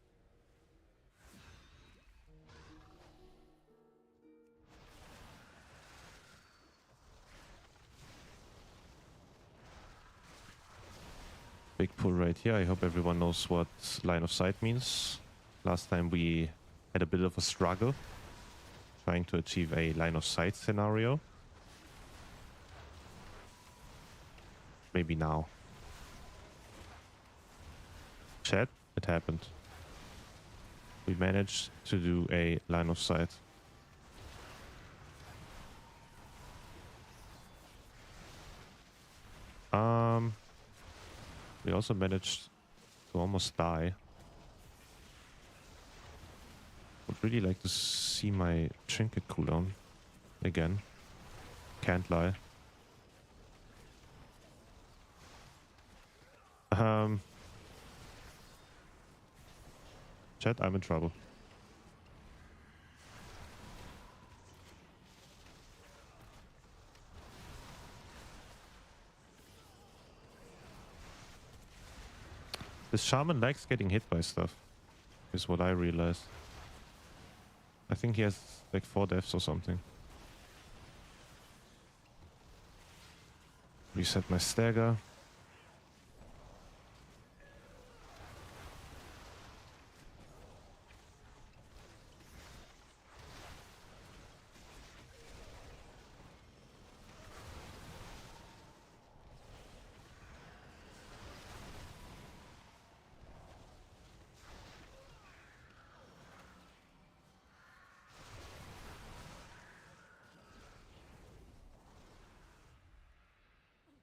Big pull right here. I hope everyone knows what line of sight means. Last time we had a bit of a struggle trying to achieve a line of sight scenario. Maybe now. Chat, it happened. We managed to do a line of sight. We also managed to almost die. Would really like to see my trinket cooldown again. Can't lie. Chat, I'm in trouble. This shaman likes getting hit by stuff, is what I realized. I think he has like 4 deaths or something. Reset my stagger.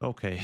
Okay.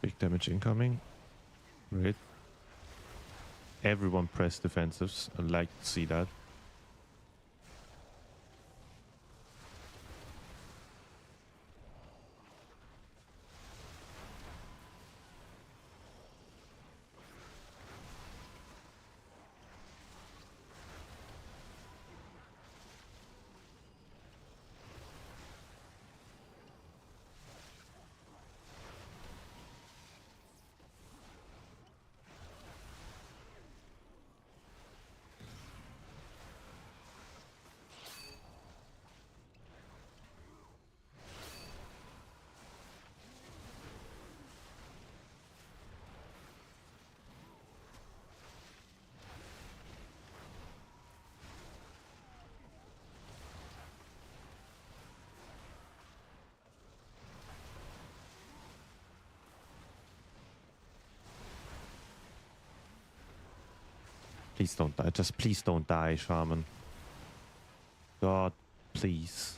Big damage incoming. Great. Everyone press defensives. I'd like to see that. Please don't die. Just please don't die, Shaman. God, please.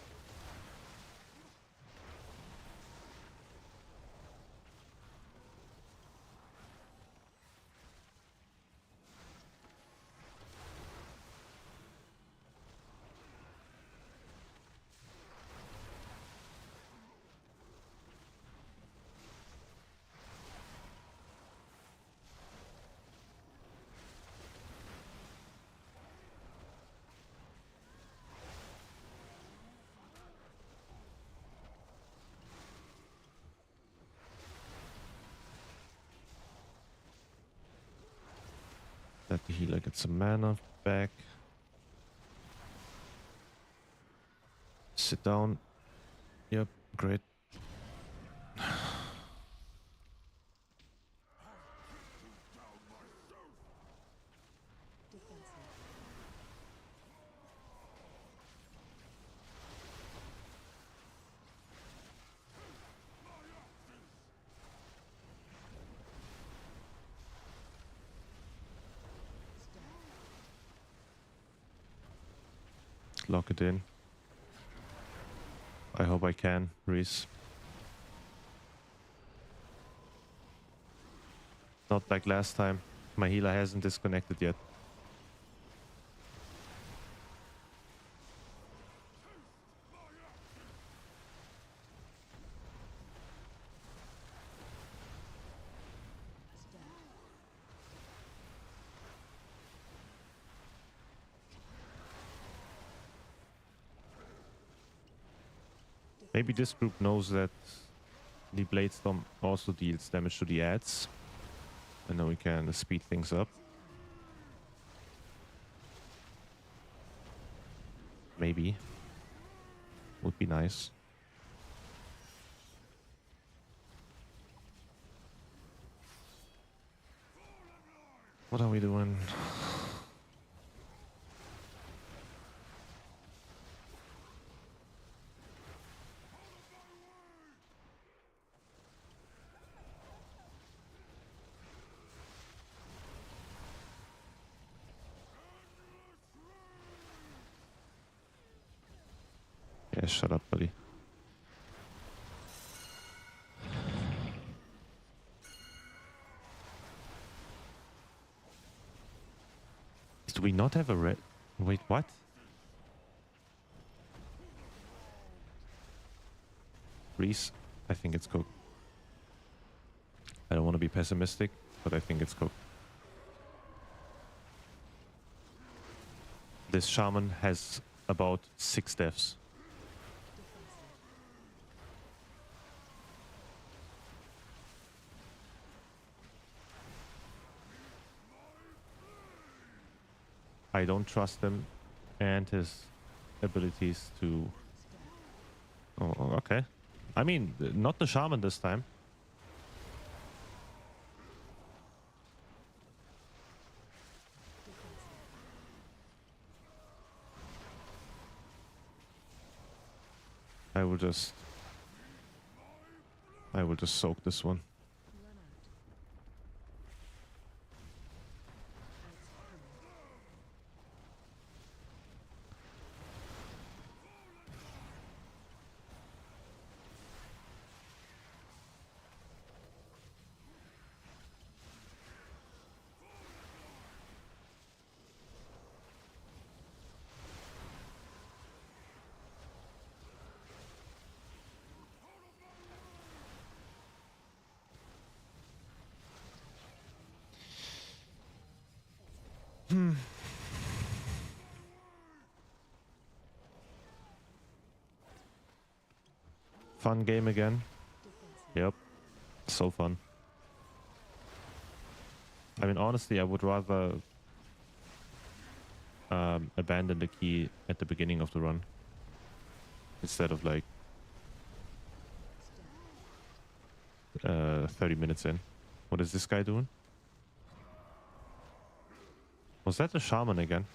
Let the healer get some mana back. Sit down. Yep, great. Defensive. Lock it in. I hope I can, Reese. Not like last time. My healer hasn't disconnected yet. Maybe this group knows that the Blade Storm also deals damage to the ads. And then we can speed things up. Maybe. Would be nice. What are we doing? Yeah, shut up, buddy. we not have a red? Wait, what? Reese, I think it's cooked. I don't want to be pessimistic, but I think it's cooked. This shaman has about 6 deaths. I don't trust him and his abilities to... Oh, okay. I mean, not the shaman this time. I will just soak this one. Run out. Out's coming. Fun game again. Defensive. Yep. So fun. I mean, honestly, I would rather abandon the key at the beginning of the run instead of like 30 minutes in. What is this guy doing? Was that the shaman again?